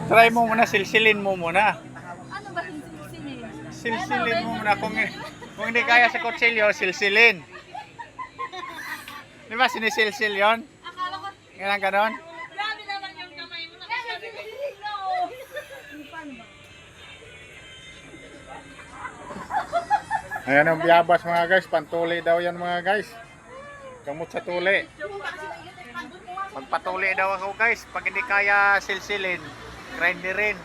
Try mo muna, silsilin mo muna. Ano ba silsilin? Silsilin mo muna. Kung hindi kaya sa kutsilyo, silsilin. Di ba sinisilsil yun? Akala ko, Ganun ganon. grabe naman yung kamay mo. Ayan ang biyabas mga guys. Pantuli daw yan mga guys. Gamot sa tuli. Magpatuli daw ako guys. Pag hindi kaya silsilin, grinderin.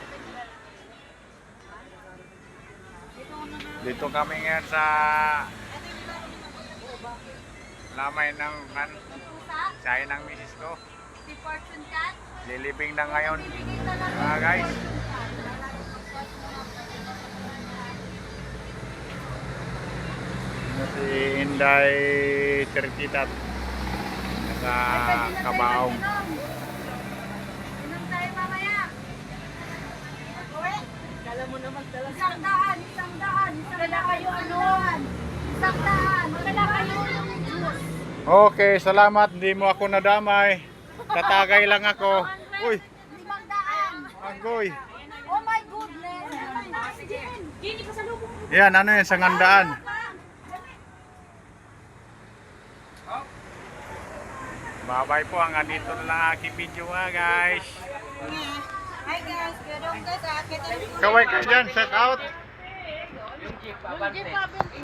Dito kami ngayon sa lamay ng sayo ng misis ko. Si Fortune Cat. Lilibing na ngayon mga guys. Si Inday Tertitat nasa Kabaong. Inom tayo mamaya. Kala mo naman talaga. Isang daan. Magdala kayo ano? Isang daan. Magdala kayo ng juice. Okay, salamat. Hindi mo ako nadamay. Tatagay lang ako. Uy, 500. anggoy. Oh my goodness. Gini ka sa lubong. Yan, ano yan, sangandaan. Bye-bye po. Hanggang dito na lang aking video guys. Hi guys, pero guys, Kaway ka dyan, set out. Yung jeep,